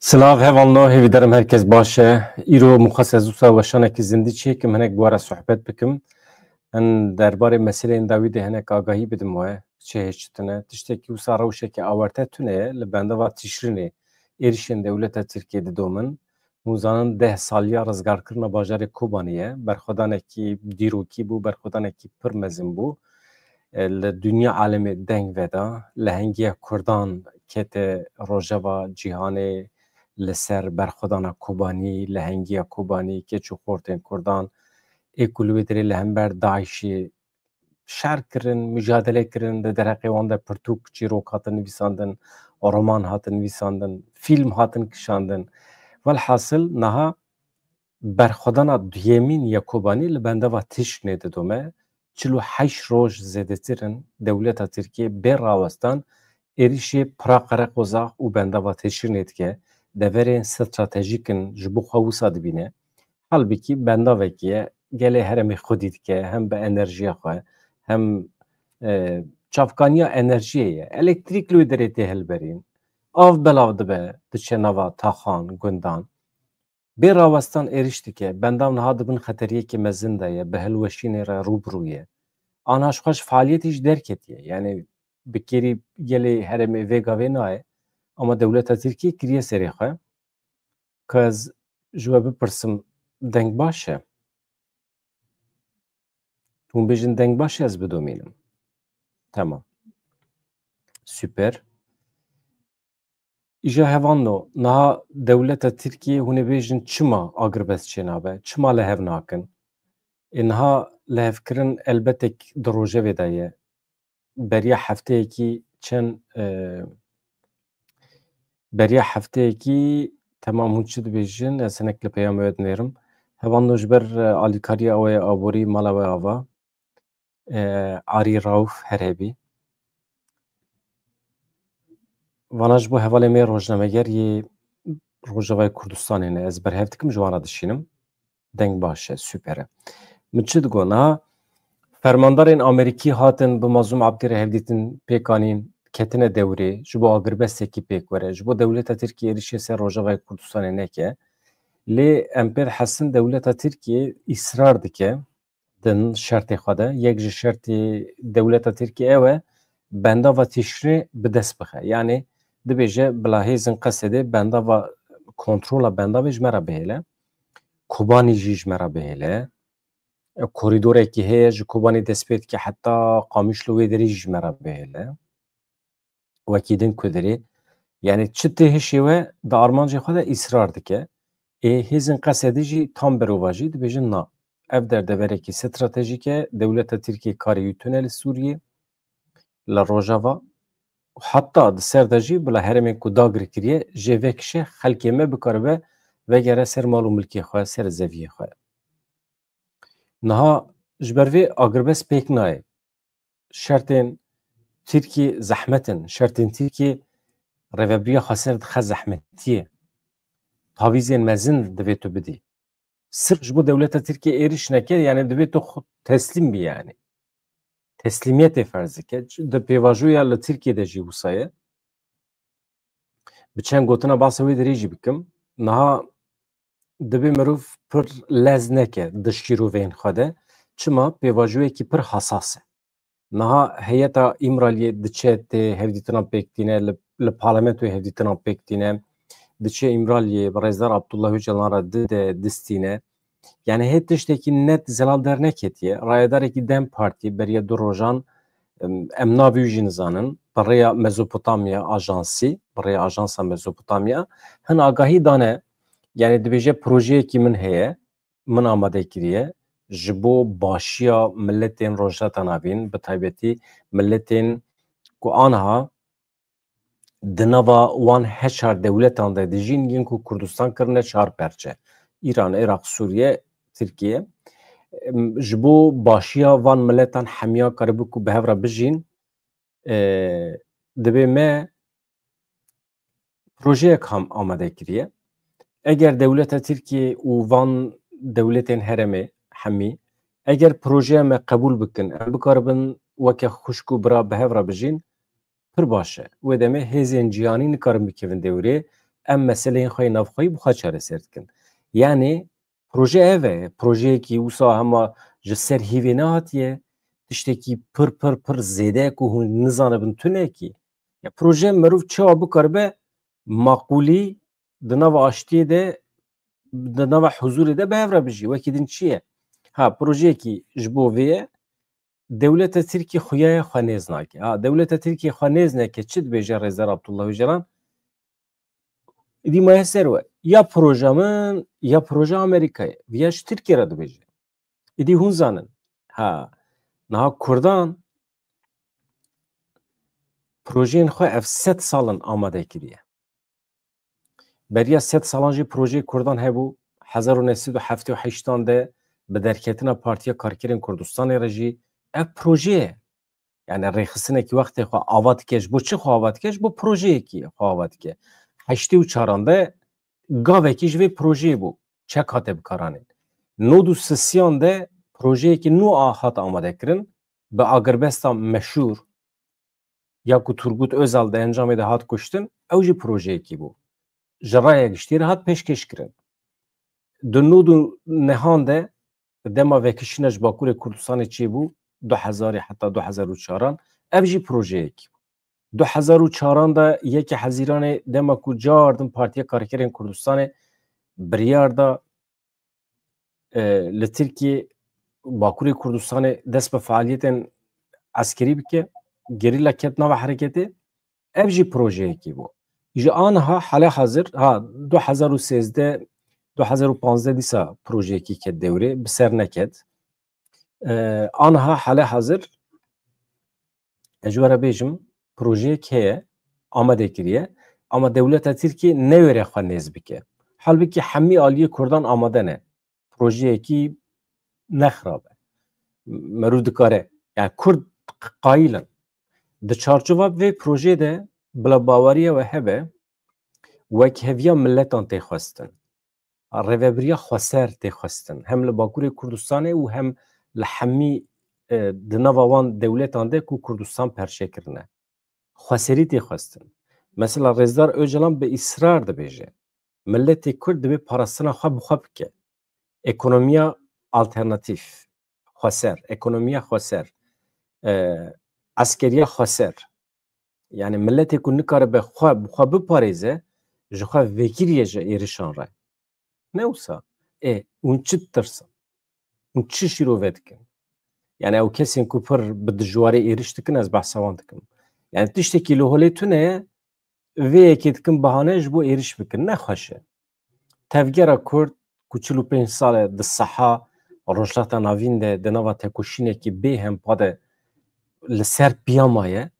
سلاف هفالنا هیوی درم herkes باشه ایرو مخصص و وشانه که زندگی چیه که من بواره صحبت بکم ان درباره مسئله این داوید هنک آگاهی بدم و چه هیچتونه تشتی که وسا روشه که آورته تونه لبنده و تشرینه ایرشین دولت ترکیه دومن موزانن 10 سالیا رزگار کرنا باجار کوبانیه برخودانه کی دیروکی بو برخودانه کی پرمزم بو لدنیا عالم دنگ ودا لهنگی کردان کت روجوا جهانی لسر برخودانا کوبانی لهنگی کوبانی که چو خورتن کردان اکولوی دری لهمبر داعشی شر کرن مجادله کرن در درقی وانده پرتوک چیروک هاتن نویساندن رومان هاتن نویساندن فیلم هاتن کشاندن والحاصل نها برخودانا دیمین یا کوبانی لبنده و تش نیده دومه 48 روز زده ترن دولت ترکیه بر راوستان ایریشی پراقرق وزاق و بنده و تشیر نید که دورین استراتژیکن جبو خوصا دبینه حال بکی بنده وکیه گله هرمی خودید که هم به انرژی خواه هم چافکانیا انرژیه الکتریک لوی دریتی هل برین آف بلاو دبه دچه نوا تاخان گندان بر راوستان ایریشتی که بنده و نها دبن خطریه که مزنده به هلوشین را روبرویه آنهاش خوش فعالیتیش درکتیه یعنی بکری گلی هرمی ویگاوی نای اما دولت ترکیه کریه سری خواه که از جواب بپرسم دنگ باشه تون بیجن دنگ باشه از بدومینم تمام سوپر ایجا هوانو نه دولت ترکیه هونه بیجن چما آگربست چنابه چما لحو ناکن اینها لحو کرن البته دروجه ویدایه بریا هفته کی چند بریا هفته کی تمام هنچ دو بیجن از هنک لپیام وید نیرم هوان نجبر آلیکاری اوی آبوری مالا و آوا عاری راوف هرهبی واناج بو حوالی می روزنامه‌گر یه روزنامه کردستانی نه از برهفتکم جوانا دشینم دنگ باشه سوپره من چه دگونا فرماندار این آمریکی هاتن به مازوم عبدی هفدیتن پیکانین کتن دوری جبو آگربسته کی پیک وره جبو دولت ترکیه ریشه سر روزنامه کردستانی نه که لی امپر حسن دولت ترکیه اصرار دکه دن شرط خدا یک شرط دولت ترکیه اوه بنده و تشریع به دست بخه یعنی دبیجه بلاهیزن قصده بنده و کنترل بنده ویج مرا بهله کوبانی جیج مرا بهله کوریدوره که هیج کوبانی دست بید که حتی قامیش لوی دری جیج مرا بهله وکیدن کدری یعنی چطه هشیوه دا آرمانجی خود اصرار دکه هیزن قصده جی tam برواجی دبیجه نا اف در دوره که استراتژیکه دولت ترکیه کاری یوتونه لسوریه لروجاوا حتی سر داجی بلا هرمی کو داگر کریه جوکشه خلکی ما بکاره و گره سر مال و ملکی خواه سر زویه خواه نها جبروی آگربس پیک نای شرطین ترکی زحمتن شرطین ترکی روابریه خسر دخه زحمتیه تاویزین مزن دویتو بدی صرف جبو دولت ترکیه ایریش نکه یعنی دویتو خود تسلیم بی یعنی تسلیمیت فرضی که در پیواجویا لترکیه ده جی وسایه بچن گوتنا باسوی دریجی بکم نه دبی مروف پر لز نکه دشیرو وین خواده چما پیواجوی کی پر حساسه نه هیئتا ایمرالی دچت هفدیتنا پکتینه لپارلمنتو هفدیتنا پکتینه دچه ایمرالی برزدار عبدالله جلان را دستینه yani hep tişteki net zelal derneketiye rayadar ki Dem Parti beriye durojan emna büyücün zanın baraya Mezopotamya ajansı baraya ajansa Mezopotamya hen agahi dane yani dibece proje ki min heye min amade kiriye jibo başya milletin rojata navin betaybeti milletin ku anha dinava wan heşar devletan da dijin yin ku Kurdistan kirne çar perçe İran, Irak, Suriye, Türkiye jibo başya van milletan hemiya karibu ku behevra bijin dibe me projeyek ham amade kiriye eğer devleta Türkiye u van devletin heremi hemi eğer projeye me kabul bikin bu karibin veke xuşku bira behevra bijin pir başe ve deme hezin ciyani nikarim bikevin devre ام مسئله خوی نفخوی بخواه چاره سرد کن یعنی پروژه اوه پروژه کی وسا هما جسر هیوی نهاتیه تشتکی پر زیده که هون نزانه بن تونه کی یا پروژه مروف چه آبو کربه مقولی دنو آشتی ده دنو حضور ده به افرا بجی وکی دین چیه ها پروژه کی جبوویه دولت ترکی خویای خوانیز ناکی دولت ترکی خوانیز ناکی چید بیجه رزا عبدالله وجران دی مهسر و یا پروژه من یا پروژه امریکایی ویاش ترکی را دو بیجه دی هون زانن ها نه کردان پروژه خواه اف 7 سالن آماده کریه بریا 7 سالان جی پروژه کردان هبو 1978 ده به درکتنا پارتیا کارکرین کردستان رژی اف پروژه یعنی ریخسنه کی وقتی خو آواد کش بو چه خو آواد کش بو پروژه کی خو آواد که 84 ده گاوه کیش وی پروژه بو چه کاتب کارانه نودو سسیان ده پروژه کی نو آهات آماده کرن به آگربستا مشهور یا کو تورگوت özal ده انجام ده هات کشتن اوجی پروژه کی بو جرایه گشتیر هات پیشکش کرن دنودو نهان ده دما وکشنش باکور کردستان چی بو 2000 حتی 2004 اوجی پروژه کی 2004 دا یک حزیران دما کو جاردن پارتیا کارکرین کردستان بریار دا لترکیه باکور کردستان دست به فعالیت عسکری بکه گریلا کت نو حرکتی اوجی پروژه کی بو جا آنها حال حاضر ها 2013 2015 دیسا پروژه کی که دوره بسر نکد آنها حال حاضر اجوره بیجم پروژه که آماده کریه اما دولت ترکیه نوره خواه نیز بکه حال بکی همی آلیه کردان آماده نه پروژه کی نخرابه مرود کاره یعنی کرد قایلن ده چارچوب و پروژه ده بلا باوریه و هبه وک هویا ملتان تخواستن روابریا خسر تخواستن هم لباکور کردستانه و هم لحمی دنوان دولتان ده که کردستان پرشه کرنه خسری تخواستن مثلا رزدار اوجلان به اصرار ده بیجه ملت کرد به پارستان خواب که اکونومیا آلترناتیف خسر اکونومیا خسر عسکریا خسر یعنی ملت که نکاره به خواب بپاریزه جخوا وکیریه جا ایرشان رای نوسا اون چی ترسا اون چی شیرووید کن یعنی او کسی که پر بدجواری ایرش تکن از بحثوان تکن یعنی تشتکی لحولی تونه وی اکی تکن بهانه جبو ایرش بکن نخواشه تفگره کرد که 45 ساله ده صحا روشلاتا ناوین ده دنوا تکوشینه که به هم پاده لسر پیامایه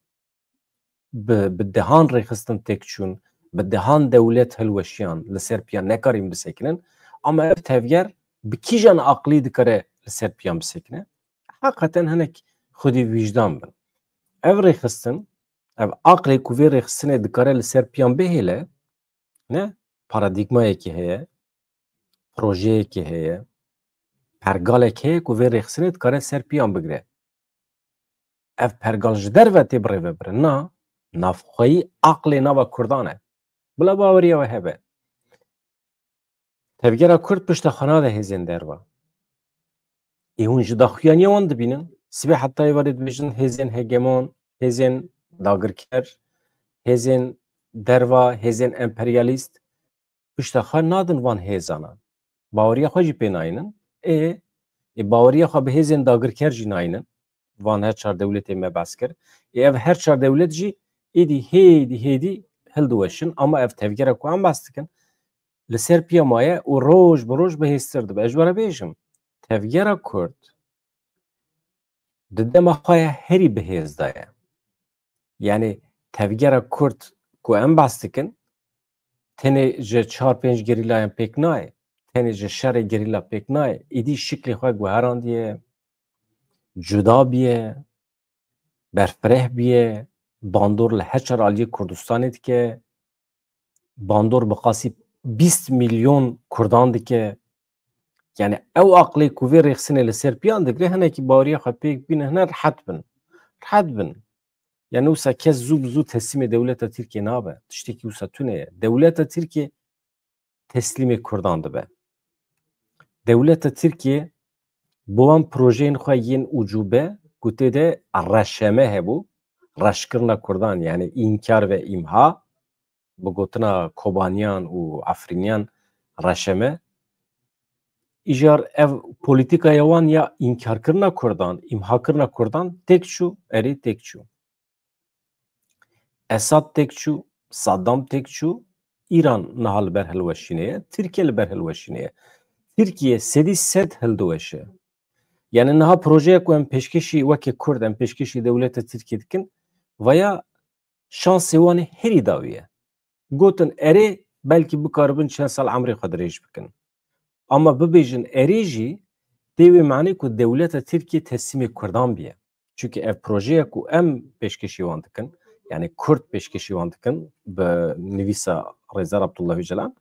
به دهان ریخستن تکچون به دهان دولت هلوشیان لسر پیان نکاریم بسکنن اما اف تفگر بکیجان عقلی دکاره لسر پیان بسکنه حقیقتا هنک خودی وجدان بن اف ریخستن اف عقلی کوی ریخستن دکاره لسر پیان بهیله نه پارادیگمایی که هیه پروژه که هیه پرگاله که کوی ریخستن دکاره سر پیان بگره اف پرگالش در و تبره ببره نه نافخوی عقل نوا کردانه بلا باوریه و هبه تفگره کرد پشت خانه ده هزین دروا ایهون جدا خویانی وان دبینن سبی حتی وارد بیشن هزین هگمون هزین داگرکر هزین دروا هزین امپریالیست پشت خانه نادن وان هزانا باوریه خوشی پیناینن باوریه خواه به هزین داگرکر جی ناینن وان هر چار دولتی مباس کرد هر چار دولت جی ایدی هیدی هل دوشن اما اف تفگره کو هم باستکن لسر پیامایه و روش بروش به هسترد به اجباره بیشم تفگره کرد دده مخواه هری به هزدایه یعنی تفگره کرد کو هم باستکن تنه جه 4-5 گریلا هم پیک نای تنه جه شر گریلا پیک نای ایدی شکلی خواه گوهران دیه جدا بیه برفره بیه باندور لحچر آلی کردستانید که باندور بقاسی 20 میلیون کردان دی که یعنی او عقلی کوی ریخسینه لسر پیان دی هنه که باوری خواه پیک بینه هنه رحت بن Yani usa kes zub teslimi devleta Türkiye ne be? Tişteki usa tüneye. Devleta Türkiye teslimi Kurdandı be. Devleta Türkiye bu an projenin xwayin ucube gute de raşeme hebu. Raşkırna Kurdan yani inkar ve imha. Bu gotina Kobaniyan u Afrinyan raşeme. İjar ev politika yawan ya inkar kırna Kurdan, imha kırna Kurdan tek şu, eri tek şu. Esad tek şu, Saddam tek şu, İran nahal ber helveşineye, Türkiye ber helveşineye. Türkiye sedi sed heldoveşe. Yani naha projeye ku em peşkeşi veke Kurd em peşkeşi devlete Türkiye dikin veya şansı wani heri daviye. Gotin eri belki bu karbın çen sal amri kadreş bikin. Ama bibêjin erê jî tê wê manî ku dewleta Tirkiye teslimê Kurdan biye. Çünkü ev projeye ku em pêşkêşî wan dikin, yani Kurd pêşkêşî wan dikin bi nivîsa Rêza Abdullah Öcalan,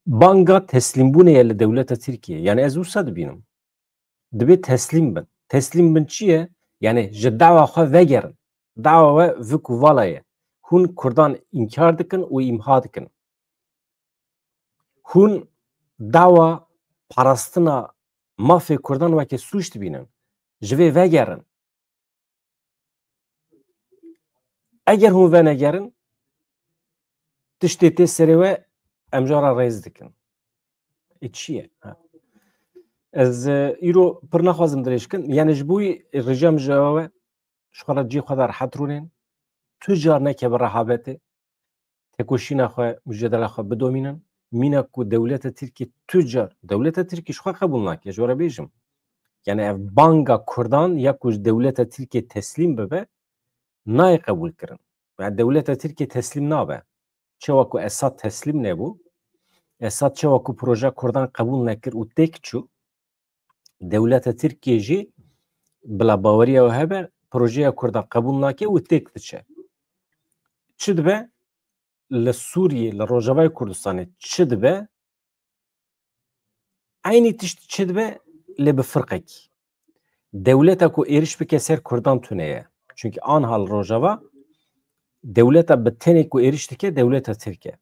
banga teslîmbûnê ye li dewleta Tirkiye. Yani ez wisa dibînim. Dibe teslîm bin. Teslîm bin çi ye? Yani ji dawa xwe vegerin. Dawa we vi ku vala ye. Hûn Kurdan inkar dikin û imha dikin. Hûn dawa parastina mafê Kurdan weke sûç dibînin. Ji vê vegerin. Eger hûn venegerin, tiştê tê serê we em jara rêz dikin. Çi ye? Ez îro pir naxwazim dirêjkin. Yani ji bo rejim ji we ji xwe re cî xwe de rehet rûnin. Tu car neke bi rehabetê. Tekoşîna xwe, mücadela xwe bidomînin. Mîna ku dewleta Tirkiye tu car, dewleta Tirkiye ji xwe qebûl nake, ji we re bêjim. Yani ev banga Kurdan ya ku ji dewleta Tirkiye teslîm bibe, nayê qebûl kirin. Yani dewleta Tirkiye teslîm nabe. Çawa ku Esad teslîm nebû, Esad çawa ku proje Kurdan qebûl nekir û têk çû, dewleta Tirkiye jî bila baweriya we hebe projeya Kurdan qebûl nake û têk diçe. Çi dibe? Li Sûriye, li Rojavayê Kurdistanê çi dibe? Aynî tiştî çi dibe lê bi firqekî. Dewleta ku êriş bike ser Kurdan tune ye. Çünkü anha li Rojava dewleta bi tenê ku êriş dike dewleta Tirkiye.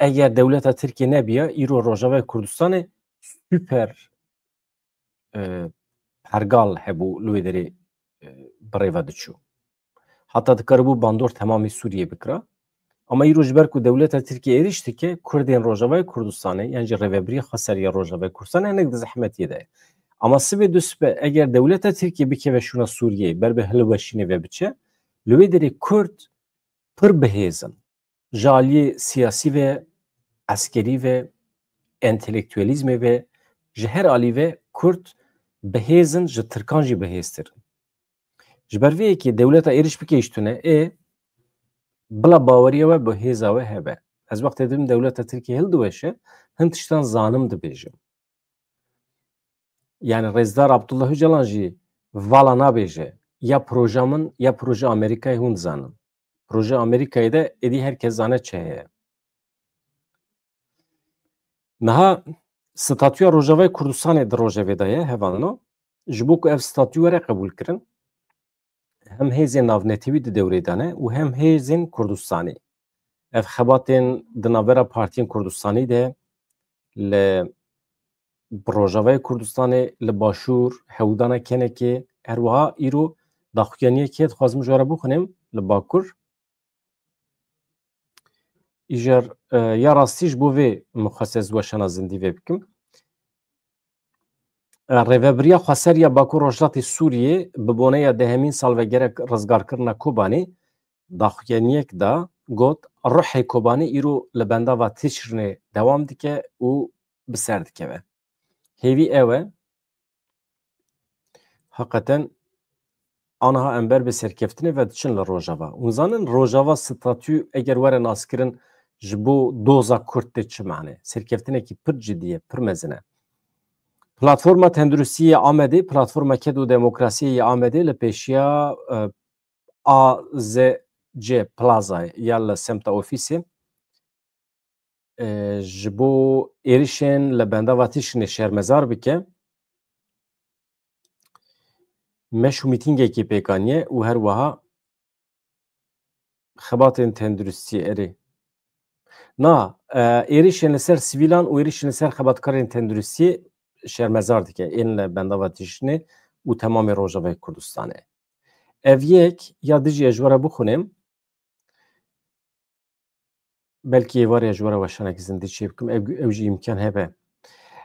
Eger dewleta Tirkiye nebiye, îro Rojavayê Kurdistanê süper pergal hebû li wê derê bi rêve diçû. Heta dikaribû bandor temamî Sûriye bikira. Ama îro ji ber ku dewleta Tirkiye êriş dike, Kurdên Rojavayê Kurdistanê yan jî rêveberiya xweseriya Rojavayê Kurdistanê hinek di zehmetiyê de ye. Ama sibê du sibe eger dewleta Tirkiye bikeve şûna Sûriyeyê ber bi hilweşînê ve biçe, li wê derê Kurd pir bihêzin. Ji aliyê siyasî ve askerî ve entelektüelîzmê ve ji her alî ve Kurd bihêzin, ji Tirkan jî bihêztirin. Ji ber vê yekê dewleta êriş bike îştune bila baweriya we bi hêza we hebe. Ez wextê didim dewleta Tirkiye hildiweşe, hin tiştan zanim dibêjim. Yani Rêzdar Abdullah Öcalan jî vala nabêje. Ya proja min ya proje Amerîkayê hûn dizanin. Proje Amerîkayê de êdî herkes zane çi heye. Niha statûya Rojavayê Kurdistanê di rojevê de ye hevalino. Ji bo ku ev statû were qebûl kirin, hem hêzên navnetîwî di dewrê de ne û hem hêzên Kurdistanê. Ev xebatên di navbera partiyên Kurdistanî de li Rojavayê Kurdistanê li Başûr, hewdana Kenekê, her wiha îro daxuyaniyekê dixwazim ji we re bixwînim li Bakur. Îjer ya rastî ji bo vê mixwese ez weşana zindî vê bikim. Rêveberiya xweseriya Bakur Rojhilatê Sûriyê bi boneya dehemîn salvegerek rizgarkirina Kobanî daxuyaniyek da got ruhê Kobanî îro li bendava Tişrinê dewam dike û bi ser dikeve. Hêvî ew e heqeten anha em ber bi serkeftinê ve diçin li Rojava. Hûn zanin Rojava statû eger were naskirin ji bo doza Kurd tê çi mane? Serkeftinekî pir cidî ye, pir mezin e. Platforma Tenduristiyê Amedê, Platforma Ked û Demokrasiyê Amedê li pêşiya AZC Plazayê ya li semta ofîsê ji bo êrişên li bendava Tişinê şermezar bike. مشو میتینگێکی پێکانیە و هەروەها خەباتên tenduristiyê erê na êrişên li ser sivîlan û êrişên li ser xebatkarên tenduristiyê şermezar dike ên li bendava tîşinê û temamê Rojavayê Kurdistanê. Ev yek ya dijî ez ji we re bixwînim belkî êvarê ji we re weşanekî zindî çê bikim ew jî îmkan hebe.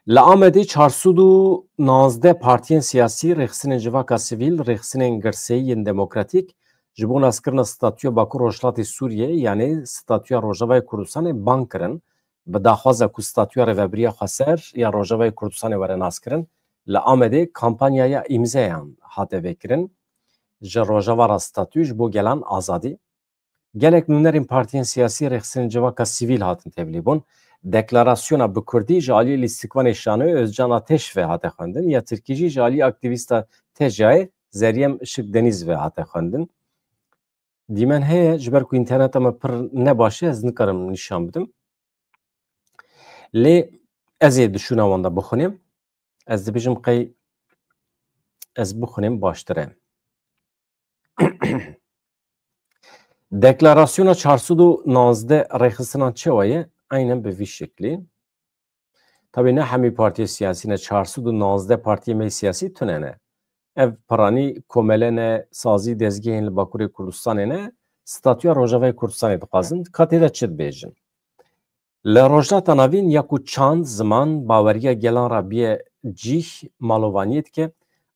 Li Amedê 419 partiyên siyasî rêxistinên civaka sivîl, rêxistinên girseyiyên demokratîk ji bo naskirina Statûya Bakur Rojhilatê Sûriyeyê yanî Statûya Rojavayê Kurdistanê bang kirin bi daxwaza ku Statûya Rêveberiya Xweser ya Rojavayê Kurdistanê were naskirin. Li Amedê kampanyaya îmzeyan hate vêkirin ji rojavara statû ji bo gelan azadî. Gelek nûnerên partiyên siyasî rêxistinên civaka sivîl hatin tevlîbûn. Deklarasyona bi Kurdî ji aliyê Lîstikvanê Şanoyê Özcan Ateş ve hate xwendin ya Tirkî jî ji aliyê aktivîsta Tecayê Zeryem Işık Deniz ve hate xwendin. Dîmen heye ji ber ku înterneta me pir ne baş e ez nikarim nîşan bidim. Lê ez ê dişûna wan de bixwînim. Ez dibêjim qey ez bixwînim baştir e. Deklarasyona 419 rêxistinan çawa ye? Aynen bi vî şeklî. Tabii ne hemî partiye siyasî ne 419 partiyê me siyasî tune ne. Ev piranî komele ne, sazî dezgehên li Bakurê Kurdistanê ne, Statûya Rojavayê Kurdistanê dixwazin, katê de çi dibêjin. Li rojhilata navîn ya ku çand ziman baweriya gelan ra biye cîh malovaniyê dike,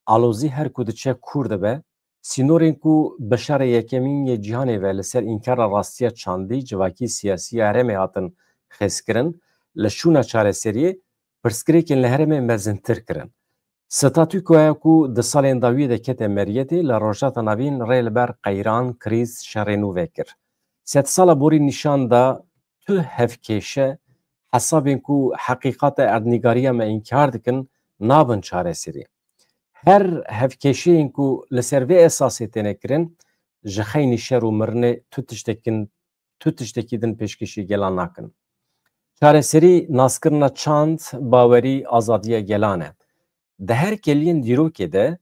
alozî her ku diçe Kur dibe, sînorên ku bi şerê yekemîn yê cîhanê ve li ser înkara rastiya çandî civakî siyasî ya herêmê hatin xêzkirin, li şûna çareseriyê pirsgirêkên li herêmê mezintir kirin. Statûya ku di salên dawiyê de kete meriyetê li rojhilata navîn rê li ber qeyran, krîz, şerê nû vekir. Sed sala borî nîşan da tu hevkêşe hesabên ku heqîqata erdnîgariya me înkar dikin nabin çareserî. Her hevkêşeyên ku li ser vê esasê têne kirin ji xeynî şer û mirinê tu tiştekî din pêşkêşî gelan nakin. Çareserî naskirina çand bawerî azadiya gelan e. Di her keliyên dîrokê de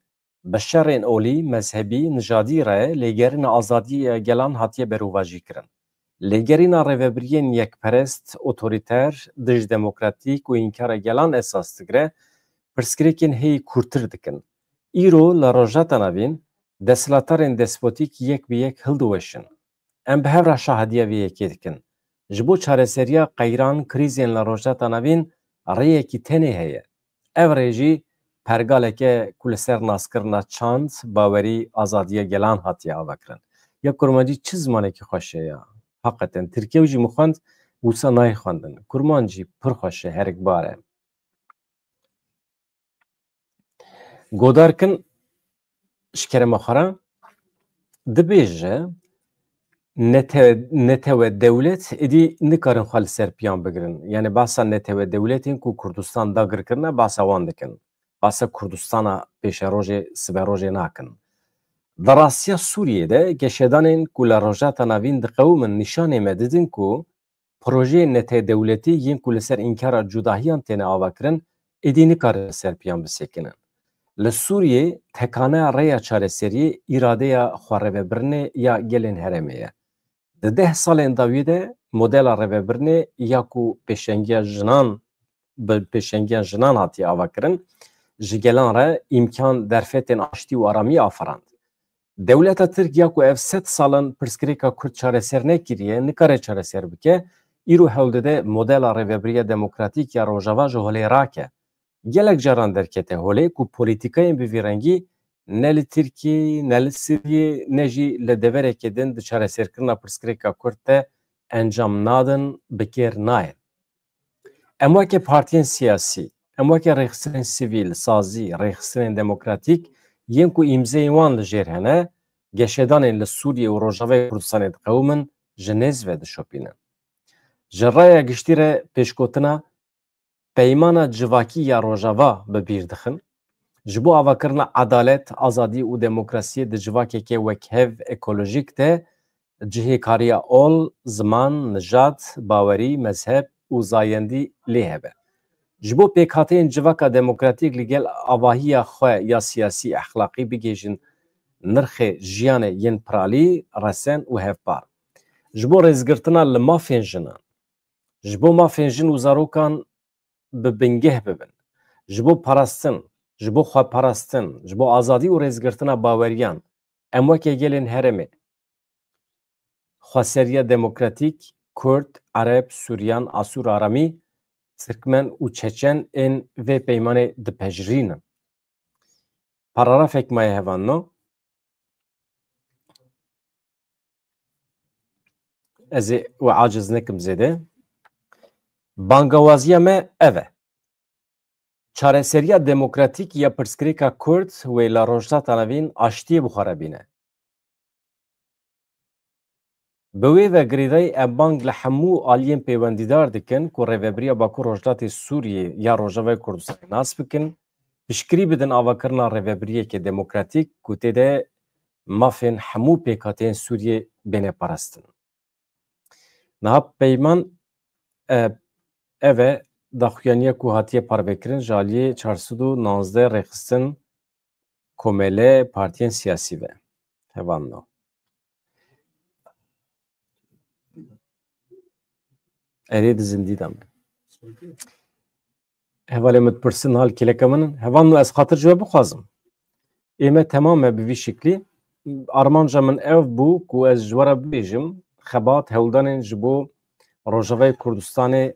bi şerên olî, mezhebî, nijadî re lêgerîna azadiya gelan hatiye berovajî kirin. Lêgerîna rêveberiyên yekperest, otorîter, dijidemokratîk û înkara gelan esas digire, pirsgirêkên hêyî kûrtir dikin. Îro li rojhilata navîn desthilatdarên despotîk yek bi yek hildiweşin. Em bi hev re şahediya vê yekê dikin. Ji bo çareseriya qeyran krîzên li rojhilata navîn rêyekî tenê heye. Ev rê jî pergaleke ku li ser naskirina çand bawerî azadiya gelan hatiye avekirin. Ya kurmancî çi zimanekî xweş e ya? Heqeten Tirkiye jî mixwend wisa nayê xwendin. Kurman jî pir xweş e herikbar e. Godarkin ji kerema xwe re dibêje netewe dewlet êdî nikarin xwe li ser piyan bigirin. Yani bahsa netewe dewletên ku Kurdistan dagirkirine bahsa wan dikin. Bahsa Kurdistana pêşerojê siberojê nakin. Di rastiya Sûriyeyê geşedanên ku li rojhilata navîn diqewîmin nîşanê me didin ku projeyên netedewletî yên ku li ser înkara cudahiyan têne avakirin êdî nikarin li ser piyan bisekinin. Li Sûriyê tekana rêya çareseriyê îradeya xwerêvebirinê ya gelên herêmê ye. Di 10 salên dawî de modela rêvebirinê ya ku pêşengiya jinan hatiye avakirin ji gelan re îmkan derfetên aştî û aramî aferand. Dewleta Tirkiye ku ev 7 salan pirsgirêka Kurd çareser nekiriye nikare çareser bike, îro hewl dide modela rêveberiya demokratîk ya Rojava ji holê rake. Gelek caran derkete holê ku polîtîkayên bi vî rengî ne li Tirkiyê, ne li Sûriyê, ne jî li deverekê din di çareserkirina pirsgirêka Kurd de encam nadin, bi kêr nayên. Em weke partiyên siyasî, em weke rêxistinên sivîl, sazî, rêxistinên demokratîk yên ku îmzeyên wan li jêr hene, geşedanên li Sûriye û Rojavayê Kurdistanê diqewîmin ji nêz ve dişopînin. Ji raya giştî re pêşgotina peymana civakî ya Rojava bi bîr dixin, ji bo avakirina edalet, azadî û demokrasiyê di civakekê wekhev ekolojîk de cihêkariya ol, ziman, nijad, bawerî, mezheb û zayendî lê hebe. جبو پیکاتین جواکا دموکراتیک لگل آواهی خواه یا سیاسی اخلاقی بگیجن نرخ جیان ین پرالی رسن و هفبار. جبو رزگرتنا لمافین جنان. جبو مافین جن و زاروکان ببنگه ببن. جبو پرستن. جبو خواه پرستن. جبو آزادی و رزگرتنا باوریان. اموکه گلین هرمه. خواستریه دموکراتیک، کرد، عرب، سوریان، آسور آرامی، ترکمن و چچن این و پیمان دپجرین. پاراگراف ekmeği hevanno. Ez و عاجز nekim zede. Bangawaziya me eve. Çareseriya demokratik ya perskrika Kurd ve la rojda navîn aştiye buxarabîne. Bi wê vegirîdayî em bang li hemû aliyên peywendîdar dikin ku Rêveberiya Bakur Rojdatê Sûriyê ya Rojavayê Kurdistanê nas bikin, piştgirî bidin avakirina rêveberiyekê demokratîk ku tê de mafên hemû pêkhateyên Sûriyê bêne parastin. Niha peyman ev e daxuyaniya ku hatiye parvekirin ji aliyê 419 rêxistin komele partiyên siyasî ve. Hevan no. Erê di zindî de me. Hevalê min dipirsin hal kêleka min hevan no ez xatir ji we bixwazim. Ême temame bi vî şeklî armanca min ev bû ku ez ji we re bibêjim xebat hewldanên ji bo Rojavayê Kurdistanê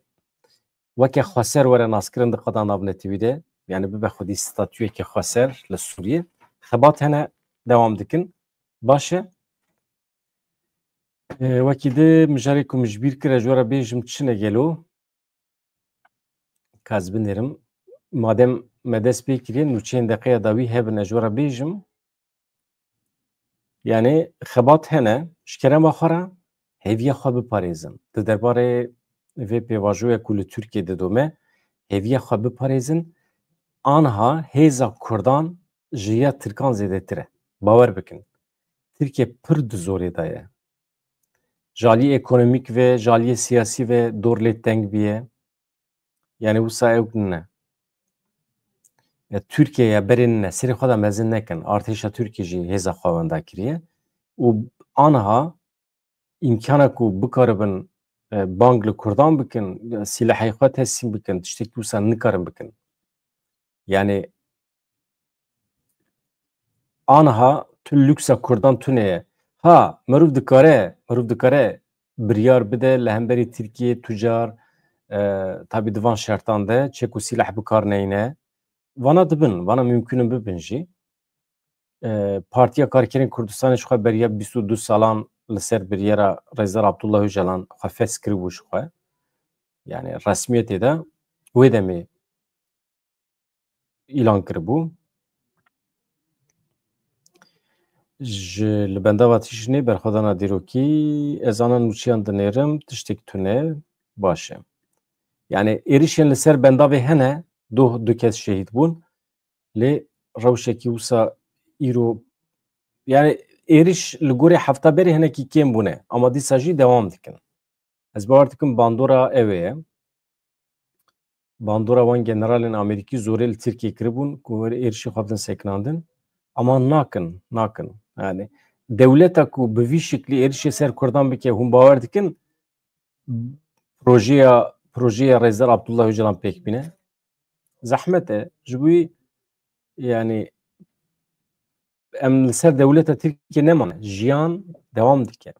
weke xweser were naskirin diqeda navnetîvî de yani bibe xwedî statûyekê xweser li Sûriyê xebat hene dewam dikin. Baş e wekî di mijarê ku min ji bîr kir ji we re bêjim çi ne gelo kaz binêrim madem me dest pê kiriye nûçeyên deqeya dawî hebin ji we re bêjim yani xebat hene ji kerema xwe re hêviya xwe biparêzin di derbarê vê pêvajoya ku li Tirkiye didome hêviya xwe biparêzin anha hêza Kurdan ji ya Tirkan zêdetir e bawer bikin Tirkiye pir di zorê de ye ji aliyê ekonomîk ve ji aliyê siyasî ve dor lê teng bîye yani wisa ew ne Tirkiyeya berên ne serê xwe de mezin nekin artêşa Tirkiye jî hêza xwe wenda kiriye û anha imkana ku bikaribin bang li Kurdan bikin silahê xwe teslim bikin tiştekî wisa nikarin bikin yani anha tu lüksa Kurdan tune ye ha merûv dikare biryar bide li hemberî Tirkiye tucar tabi divan şertan de çê ku silah bikar neyne vana dibin vana mümkünün bibin jî Partiya Karkerên Kurdistanê ji xwe beriya 22 salan li ser biryara Rezar Abdullah Öcalan xwe fes kiribû ji xwe yani resmiyetê de wê demê îlan kiribû ji li benda tîşinê berxwedana dîrokî ez ana nûçiyan dinêrim tiştek tune baş e yani êrişên li ser bendavê hene du kes şehîd bûn lê rewşekî wisa îro yani êriş li gorî hefta berê hinekî kêm bûne ama dîsa jî dewam dikin ez bawer dikim bandora ew ye bandora wan generalên Amerîkî zorê li Tirkiye kiribûn ku êrişî xwe din sekinandin ama nakin yani dewleta ku bi vî şeklî êrişê ser Kurdan bike hûn bawer dikin projeya Rezar Abdullah Öcalan pêk bîne zehmet e ji bo yani em li ser dewleta Tirkiye nemane jiyan dewam dike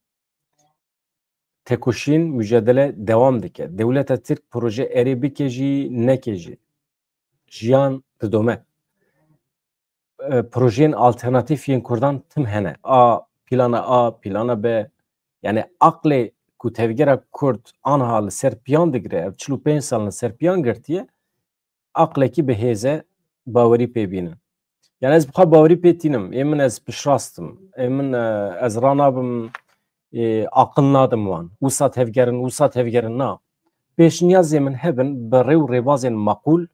tekoşîn mücadele devam dike dewleta Tirk proje erê bike jî neke jî jiyan didome projeyên alternatîfiyên Kurdan tim hene plana plana B yani aqlê ku tevgera Kurd anha li ser piyan digire ev 45 sal li ser piyan girtiye aqlekî bi hêze bawerî pêbînin yani ez bixwe bawerî pêtînim ê min ez pişrastim ê min ez ranabim aqil nadim wan wisa tevgerin na pêşniyazê min hebin bi rêw rêbazên maqûl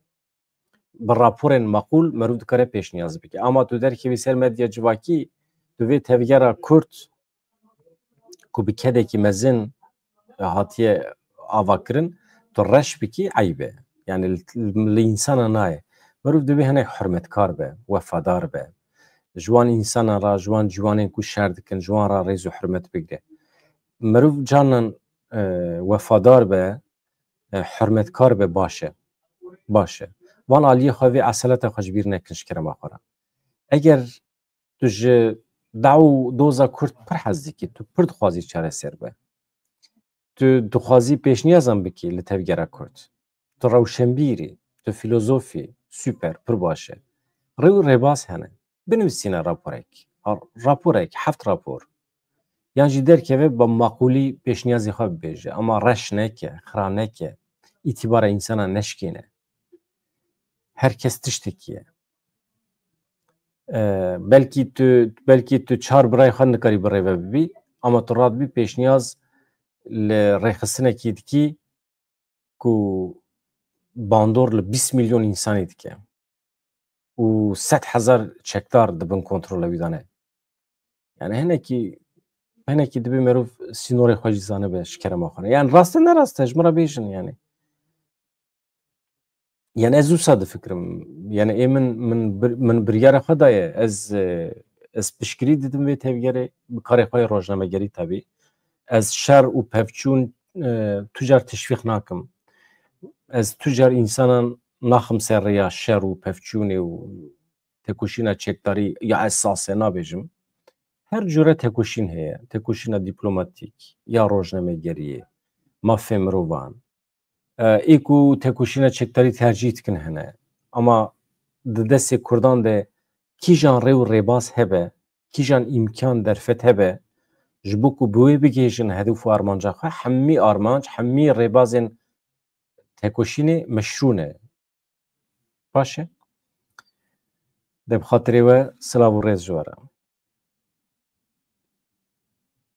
bi raporên maqûl merûv dikare pêşniyaz bike ama tu derkevî ser medya civakî tu vê tevgera Kurd ku bi kedekî mezin hatiye avakirin tu reş bikî eyb e يعني الانسان ناي مروف دبي هناك حرمت كار به وفادار به جوان انسان را جوان جوانين كو شهر دكن جوان را ريز و حرمت بگره مروف جانن وفادار به حرمت کار به باشه وان علی خواه اصالت خوش بیر نکنش کرم آخورا اگر تو دعو دوزا کرد پر حزدی که تو پر دخوازی چاره سر به تو دخوازی پیش نیازم بکی لطفگره کرد تو روشنبیری تو فیلوزوفی سوپر پر باشه رو رباس هنه بنویسینه راپورک 7 راپور یان جی درکه با مقولی پیش نیازی خواه بیجه اما رش نکه خرا نکه itibar insana neşkine. Herkes tiştekiye. belki tu çar birey xwe nikarî birey ve bibî ama tu radibî pêşniyaz li rêxistinekî dikî ku bandor li 20 milyon însanê dike û 100,000 çekdar dibin kontrola wî de ne. Yani hinekî dibe merov sînorê xwe jî zanibe ji kerema xwe. Yani rast e nerast e ji min re bêjin yani. Yani ez wisa difikirim. Yani ê min biryara xwe daye ez piştgirî didim vê tevgerê bi karê xwe yê rojnamegerî tabii. Ez şer û pevçûn tu car teşvîq nakim. Ez tu car însanan naxim ser rêya şer û pevçûnê û tekoşîna çekdarî ya esasê nabêjim. Her cure tekoşîn heye. Tekoşîna dîplomatîk ya rojnamegeriyê, mafê mirovan. ایکو تکوشینا چکداری ترجیح کن هنه اما دست کردان ده کی جان ریو ریباس هبه کی جان امکان درفت هبه جبوکو بوی بگیجن هدف و آرمانجا خواه همی آرمانج همی ریبازن تکوشینی مشرونه باشه ده بخاطره و سلاو ریز جواره